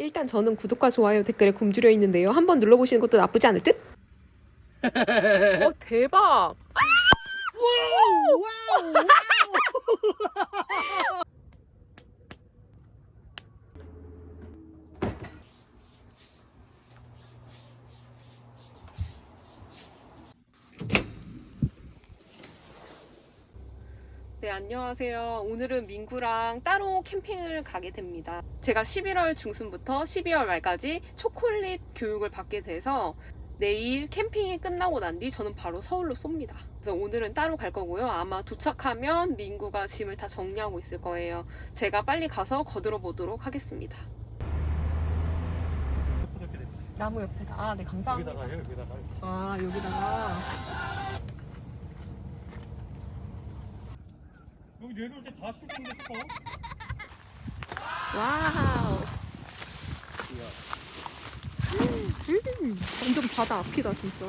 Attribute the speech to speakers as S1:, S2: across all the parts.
S1: 일단 저는 구독과 좋아요, 댓글에 굶주려 있는데요. 한번 눌러보시는 것도 나쁘지 않을 듯? 대박!
S2: 와우, 와우, 와우.
S1: 네, 안녕하세요. 오늘은 민구랑 따로 캠핑을 가게 됩니다. 제가 11월 중순부터 12월 말까지 초콜릿 교육을 받게 돼서 내일 캠핑이 끝나고 난 뒤 저는 바로 서울로 쏩니다. 그래서 오늘은 따로 갈 거고요. 아마 도착하면 민구가 짐을 다 정리하고 있을 거예요. 제가 빨리 가서 거들어 보도록 하겠습니다. 나무 옆에다. 아, 네, 감사합니다.
S2: 여기다가.
S1: 아, 여기다가.
S2: 여기 내려올 때 다 쓸 건데 써.
S1: 와우. 완전 바다 앞이다 진짜.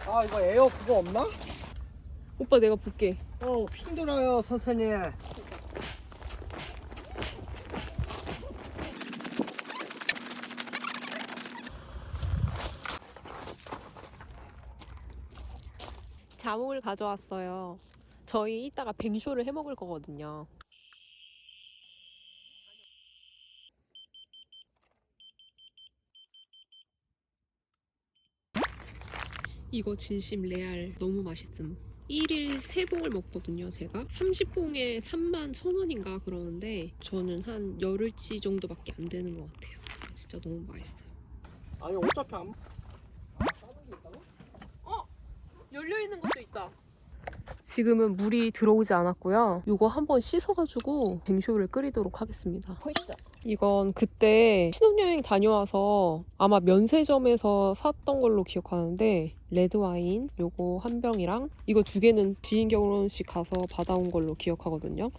S2: 아, 이거 에어 그거 없나?
S1: 오빠 내가 볼게.
S2: 힘들어요, 선생님.
S1: 자몽을 가져왔어요. 저희 이따가 뱅쇼를 해 먹을 거거든요. 이거 진심 레알 너무 맛있음. 1일 3봉을 먹거든요, 제가. 30봉에 31,000원인가 그러는데 저는 한 열흘치 정도밖에 안 되는 것 같아요. 진짜 너무 맛있어요.
S2: 아니, 어차피 안. 다른 게 있다고?
S1: 열려있는 것도 있다. 지금은 물이 들어오지 않았고요. 이거 한번 씻어가지고 뱅쇼를 끓이도록 하겠습니다. 이건 그때 신혼여행 다녀와서 아마 면세점에서 샀던 걸로 기억하는데 레드와인 요거 한 병이랑 이거 2개는 지인 결혼식 가서 받아온 걸로 기억하거든요.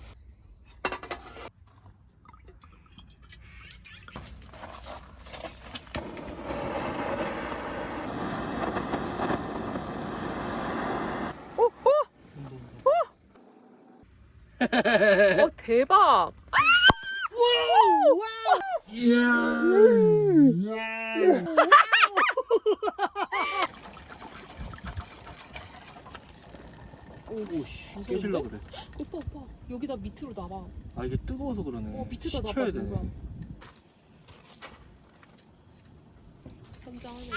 S1: 대박!
S2: 와우, 와우. 오씨, 깨질라 그래.
S1: 오빠 여기다 밑으로 놔봐.
S2: 아, 이게 뜨거워서 그러네.
S1: 밑에다 놔봐.
S2: 식혀야 되네.
S1: 현장하네.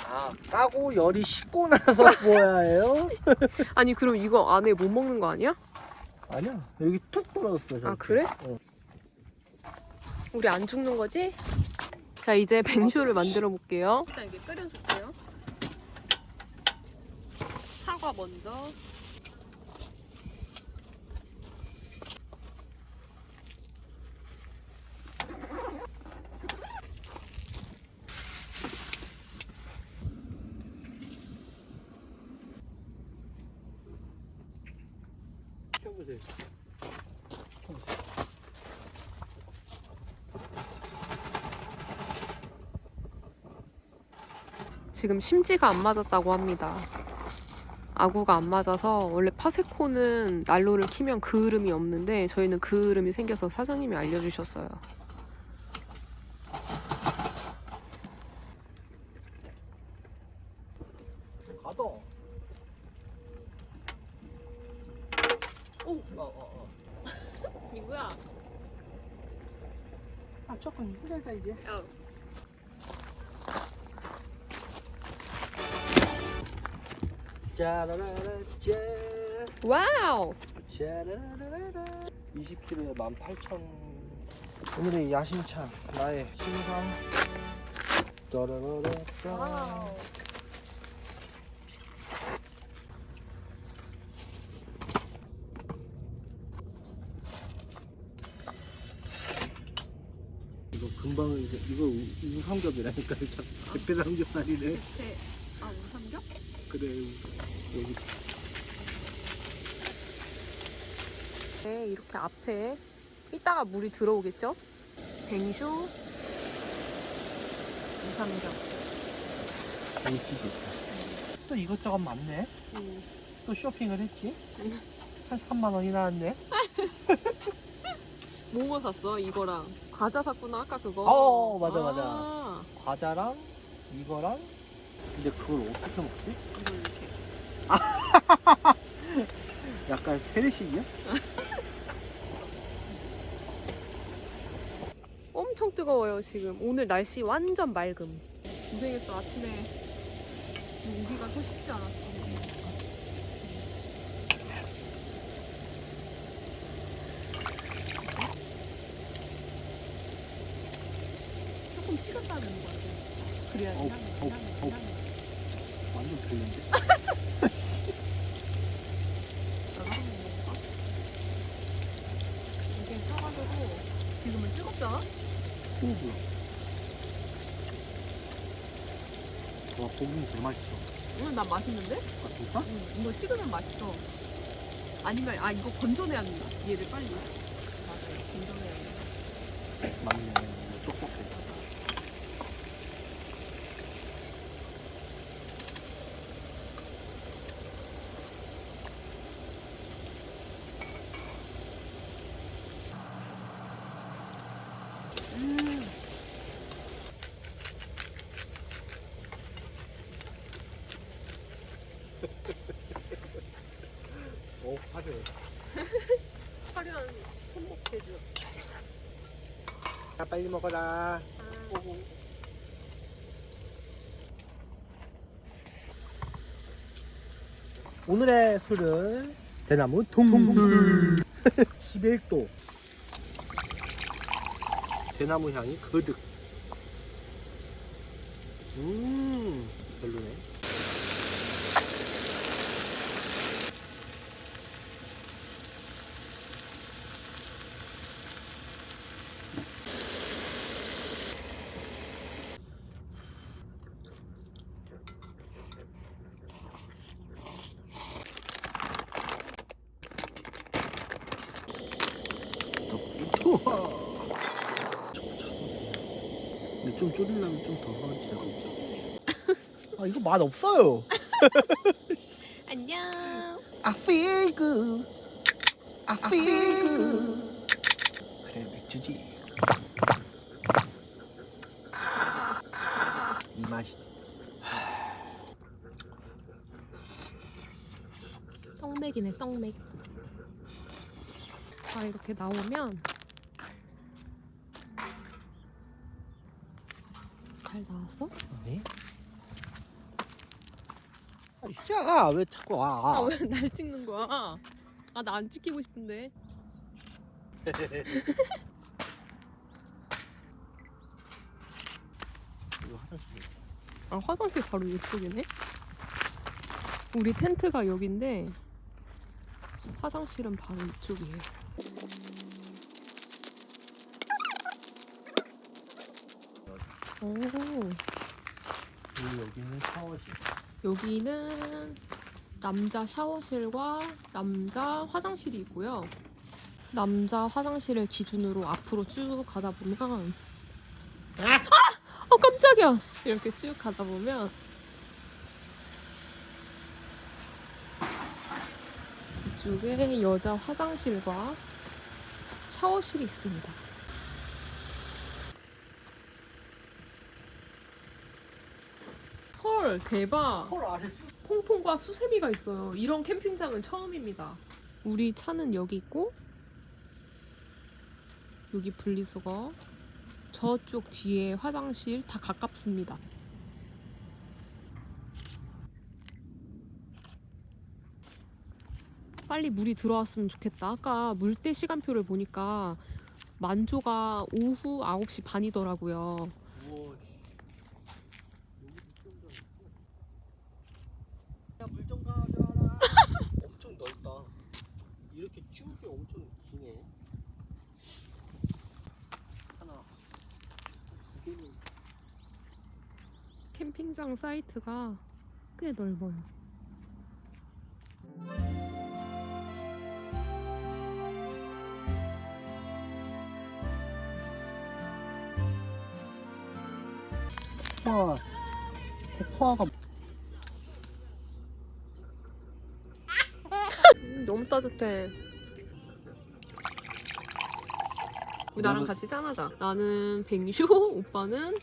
S2: 아, 까고 열이 식고 나서 뭐야 해요?
S1: 아니 그럼 이거 안에 못 먹는 거 아니야?
S2: 아니야, 여기 툭 떨어졌어. 저렇게.
S1: 아 그래? 우리 안 죽는 거지? 자 이제 뱅쇼를 만들어 볼게요. 일단 이게 끓여줄게요. 사과 먼저.
S2: 켜보세요.
S1: 지금 심지가 안 맞았다고 합니다. 아구가 안 맞아서 원래 파세코는 난로를 키면 그을음이 없는데 저희는 그을음이 생겨서 사장님이 알려주셨어요.
S2: 가동.
S1: 오! 민구야.
S2: 아, 조금 힘들다 이제. 짜라라라 짜.
S1: 와우!
S2: 짜라라라라. 20kg에 18,000. 오늘의 야심찬 나의 신상. 따라라라
S1: 와우.
S2: 이거 금방 이거 우삼겹이라니까. 대패 삼겹살이네.
S1: 우삼겹?
S2: 그래, 여기
S1: 네, 이렇게 앞에 이따가 물이 들어오겠죠? 뱅쇼, 우삼겹.
S2: 또 이것저것 많네. 또 쇼핑을 했지. 한 3만 원이 나왔네.
S1: 뭐 샀어? 이거랑 과자 샀구나 아까 그거.
S2: 맞아.
S1: 아,
S2: 과자랑 이거랑. 근데 그걸 어떻게 먹지?
S1: 이걸 이렇게.
S2: 약간 세례식이야?
S1: 엄청 뜨거워요 지금. 오늘 날씨 완전 맑음. 고생했어. 아침에 오기가 더 쉽지 않았어. 조금 식었다는 거 같아. 그래야지
S2: 어우,
S1: 향이
S2: 어우,
S1: 향이
S2: 어우.
S1: 향이.
S2: 완전 별론데?
S1: 나도 한번 먹어볼까? 이게 쪄가지고 지금은 뜨겁잖아?
S2: 뭐야? 와, 고기는 더 맛있어.
S1: 응, 난 맛있는데?
S2: 아, 진짜?
S1: 응, 이거 식으면 맛있어. 아니면 이거 건져내야 된다. 얘를 빨리. 맞아, 건져내야 돼.
S2: 맞네. 이거 촉촉해. 화려해.
S1: 화려한 손목 제주.
S2: 자, 빨리 먹어라. 오늘의 술은 대나무 동물 11도 대나무 향이 거득. 별로네. 근데 좀 졸이려면 좀 더 하지 않을까? 이거 맛 없어요.
S1: 안녕.
S2: I feel good. I feel good. 그래, 맥주지. 이 맛이지.
S1: 떡맥이네, 떡맥. 이렇게 나오면 잘 나왔어?
S2: 네? 야, 왜 자꾸 와?
S1: 왜 날 찍는 거야? 나 안 찍히고 싶은데.
S2: 이거 화장실.
S1: 화장실 바로 이쪽이네? 우리 텐트가 여긴데 화장실은 바로 이쪽이에요. 오,
S2: 여기는 샤워실.
S1: 여기는 남자 샤워실과 남자 화장실이 있고요. 남자 화장실을 기준으로 앞으로 쭉 가다 보면 깜짝이야! 이렇게 쭉 가다 보면 이쪽에 여자 화장실과 샤워실이 있습니다. 헐, 대박!
S2: 헐, 아래 수.
S1: 퐁퐁과 수세미가 있어요. 이런 캠핑장은 처음입니다. 우리 차는 여기 있고 여기 분리수거, 저쪽 뒤에 화장실 다 가깝습니다. 빨리 물이 들어왔으면 좋겠다. 아까 물때 시간표를 보니까 만조가 오후 9시 반이더라고요.
S2: 물 좀 가져와라. 엄청 넓다. 이렇게 쭉이 엄청 기네. 하나, 두 개는.
S1: 캠핑장 사이트가 꽤 넓어요.
S2: 코코아가
S1: 너무 따뜻해. 우리 나랑
S2: 너는-
S1: 같이 짠하자. 나는 백쇼, 오빠는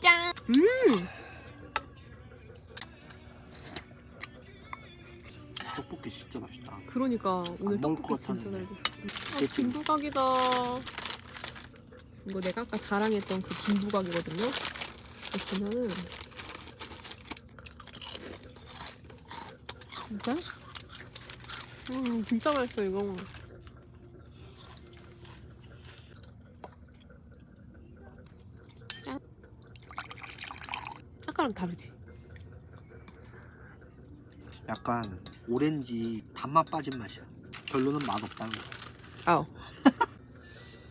S1: 짠.
S2: 떡볶이 진짜 맛있다.
S1: 그러니까 오늘
S2: 안 먹을
S1: 떡볶이
S2: 것
S1: 진짜 잘
S2: 같았는데.
S1: 됐어. 아, 김부각이다. 이거 내가 아까 자랑했던 그 김부각이거든요. 이거 보면은 진짜? 진짜 맛있어 이거. 짠. 아까랑 다르지?
S2: 약간 오렌지 단맛 빠진 맛이야. 결론은 맛없다고.
S1: 아우.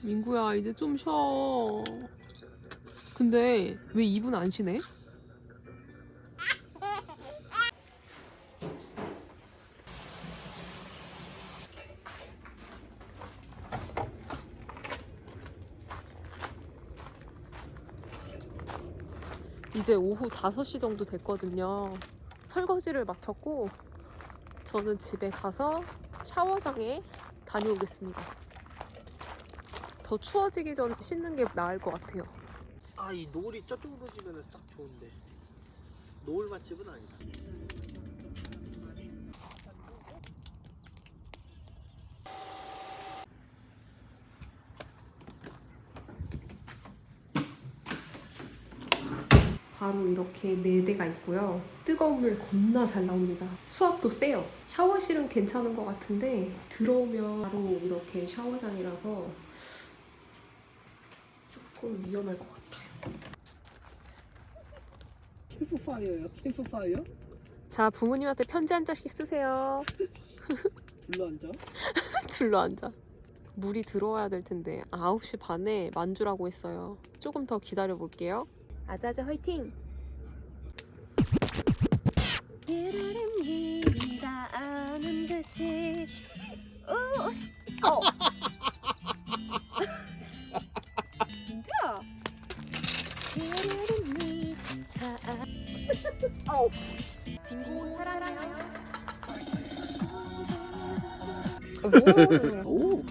S1: 민구야 이제 좀 쉬어. 근데 왜 입은 안 쉬네? 이제 오후 5시 정도 됐거든요. 설거지를 마쳤고 저는 집에 가서 샤워장에 다녀오겠습니다. 더 추워지기 전에 씻는 게 나을 것 같아요.
S2: 아, 이 노을이 저쪽으로 지면 딱 좋은데. 노을 맛집은 아니다.
S1: 바로 이렇게 4대가 있고요. 뜨거운 물 겁나 잘 나옵니다. 수압도 세요. 샤워실은 괜찮은 것 같은데 들어오면 바로 이렇게 샤워장이라서 조금 위험할 것 같아요.
S2: 캐스파이어요? 캐스파이어?
S1: 자, 부모님한테 편지 한 장씩 쓰세요.
S2: 둘러앉아?
S1: 둘러 앉아. 물이 들어와야 될 텐데 9시 반에 만주라고 했어요. 조금 더 기다려 볼게요. 아자아자 화이팅! 네가 아는 듯이 진짜? 딩고 사랑해요.
S2: 오!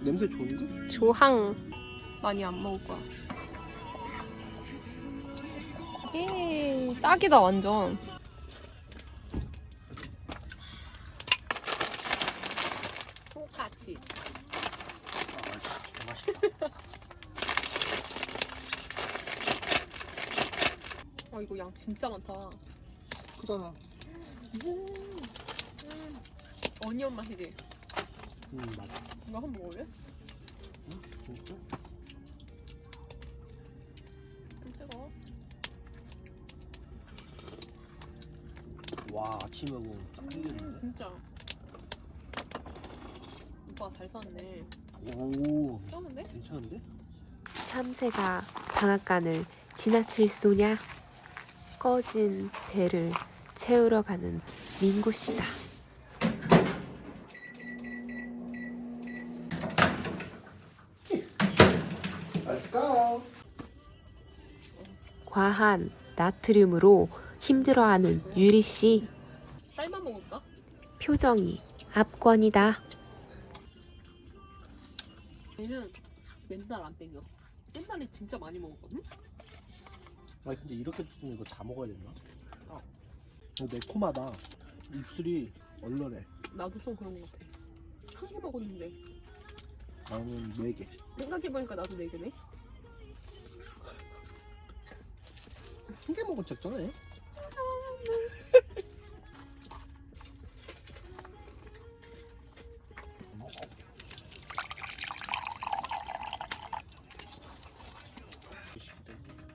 S2: 냄새 좋은데?
S1: 조항 많이 안 먹을 거야. 예, 딱이다 완전. 똑같이.
S2: 아, 맛있다.
S1: 이거 양 진짜 많다.
S2: 크잖아.
S1: 어니언 맛이지?
S2: 맞아.
S1: 이거 한번 먹을래?
S2: 진짜?
S1: 좀 뜨거워.
S2: 와, 아침에 먹으면 딱 땡기는데?
S1: 진짜. 오빠 잘 샀네.
S2: 오,
S1: 쩌는데?
S2: 괜찮은데?
S3: 참새가 방앗간을 지나칠 소냐? 꺼진 배를 채우러 가는 민구씨다.
S2: Let's go!
S3: 과한 나트륨으로 힘들어하는 유리씨.
S1: 쌀만 먹을까?
S3: 표정이 압권이다.
S1: 얘는 맨날 안 땡겨. 옛날에 진짜 많이 먹었거든?
S2: 아니, 근데 이렇게 뜯으면 이거 다 먹어야 되나?
S1: 어.
S2: 이거 매콤하다. 입술이 얼얼해.
S1: 나도 좀 그런 것 같아. 한 개 먹었는데
S2: 나는 4개.
S1: 생각해보니까 나도 4개네?
S2: 한 개 먹은 척잖아요.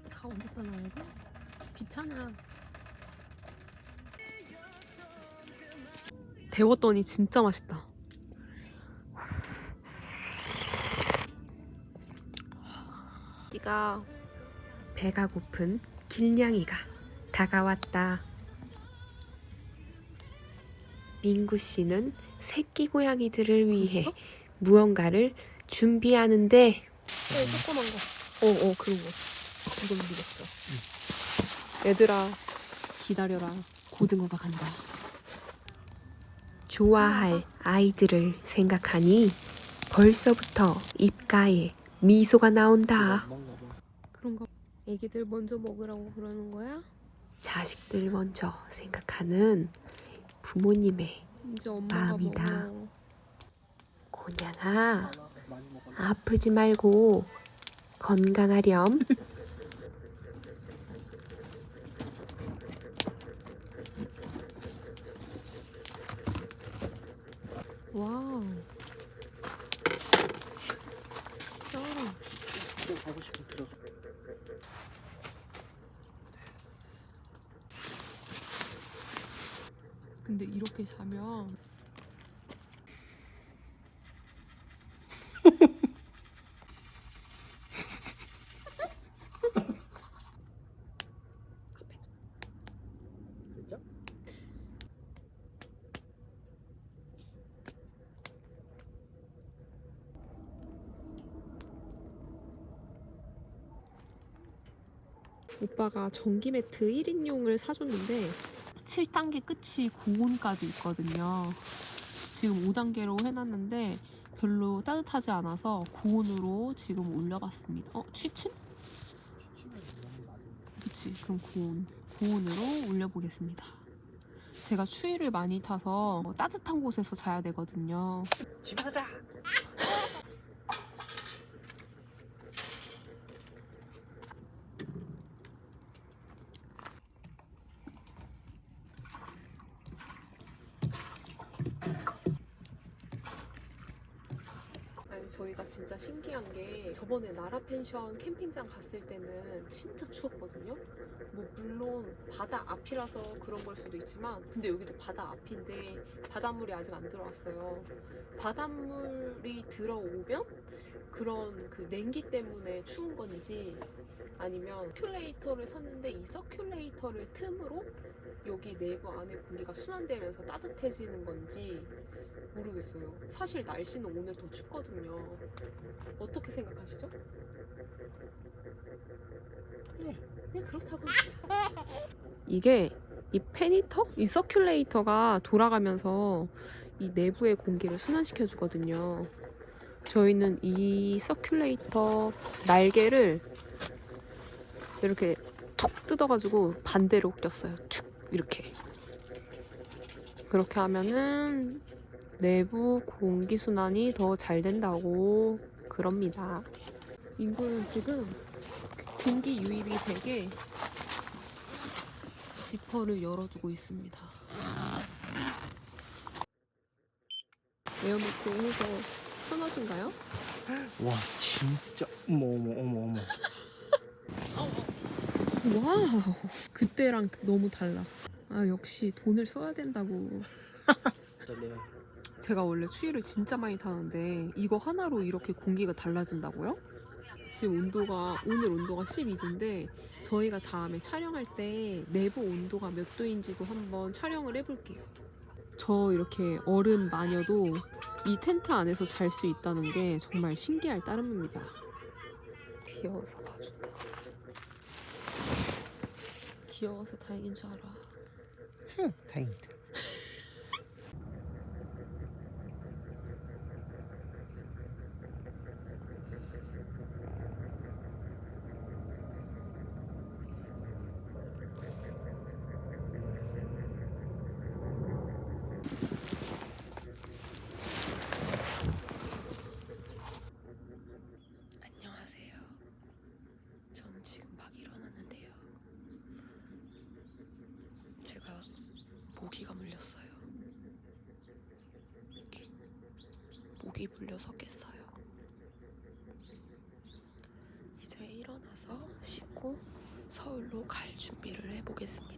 S1: 다 옮겼다 놔야 돼? 귀찮아. 데웠더니 진짜 맛있다.
S3: 이가 배가 고픈 길냥이가 다가왔다. 민구씨는 새끼 고양이들을 위해 무언가를 준비하는데
S1: 조그만 거. 그런 거. 이건 믿었어. 얘들아, 기다려라. 고등어가 간다.
S3: 좋아할 아이들을 생각하니 벌써부터 입가에 미소가 나온다.
S1: 그런 거. 애기들 먼저 먹으라고 그러는 거야?
S3: 자식들 먼저 생각하는 부모님의
S1: 이제 엄마가
S3: 마음이다.
S1: 먹어.
S3: 곤양아, 아프지 말고 건강하렴.
S1: 와우. 쩔어.
S2: 들어가고 싶으면 들어가.
S1: 근데 이렇게 자면
S2: 진짜?
S1: 오빠가 전기 매트 1인용을 사줬는데 7단계 끝이 고온까지 있거든요. 지금 5단계로 해놨는데 별로 따뜻하지 않아서 고온으로 지금 올려봤습니다. 취침? 그치, 그럼 고온으로 올려보겠습니다. 제가 추위를 많이 타서 따뜻한 곳에서 자야 되거든요.
S2: 집에서 자.
S1: 아니, 저희가 진짜 신기한 게 저번에 나라 펜션 캠핑장 갔을 때는 진짜 추웠거든요. 뭐 물론 바다 앞이라서 그런 걸 수도 있지만 근데 여기도 바다 앞인데 바닷물이 아직 안 들어왔어요. 바닷물이 들어오면 그런 그 냉기 때문에 추운 건지 아니면 서큘레이터를 샀는데 이 서큘레이터를 틈으로 여기 내부 안에 공기가 순환되면서 따뜻해지는 건지 모르겠어요. 사실 날씨는 오늘 더 춥거든요. 어떻게 생각하시죠? 네, 그렇다고. 이게 이 페니터? 이 서큘레이터가 돌아가면서 이 내부의 공기를 순환시켜 주거든요. 저희는 이 서큘레이터 날개를 이렇게 톡 뜯어가지고 반대로 꼈어요. 툭 이렇게. 그렇게 하면은 내부 공기 순환이 더 잘 된다고 그럽니다. 민구는 지금 공기 유입이 되게 지퍼를 열어두고 있습니다. 에어매트 해서 편하신가요?
S2: 와 진짜 어머.
S1: 와우, 그때랑 너무 달라. 아, 역시 돈을 써야 된다고.
S2: 떨려요.
S1: 제가 원래 추위를 진짜 많이 타는데 이거 하나로 이렇게 공기가 달라진다고요? 지금 오늘 온도가 12도인데 저희가 다음에 촬영할 때 내부 온도가 몇 도인지도 한번 촬영을 해볼게요. 저 이렇게 얼음 마녀도 이 텐트 안에서 잘 수 있다는 게 정말 신기할 따름입니다. 귀여워서 봐준다. 귀여워서 다행인 줄 알아.
S2: 다행이다.
S1: 안녕하세요. 저는 지금 막 일어났는데요. 제가 모기가 물렸어요. 이렇게 모기 물려서 깼어요. 이제 일어나서 씻고 서울로 갈 준비를 해보겠습니다.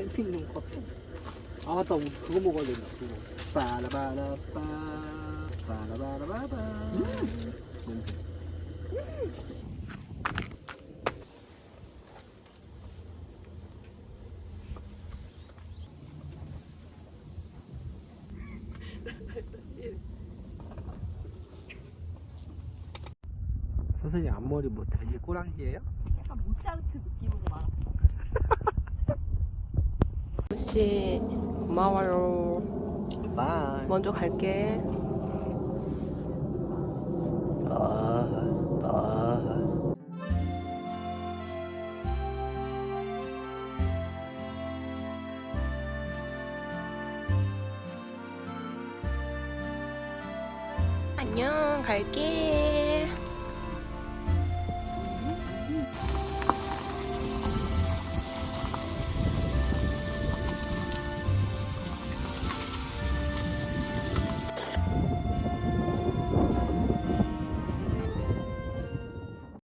S2: 캠핑용 커피. 아 맞다, 우리 그거 먹어야 된다. 그거. 빠라바라빠 빠라바라바바. 냄새. 선생님 앞머리 뭐 돼지 꼬랑지예요?
S1: 약간 모차르트 느낌으로 말았어. 씨 고마워요.
S2: 바이.
S1: 먼저 갈게.
S3: 안녕, 갈게.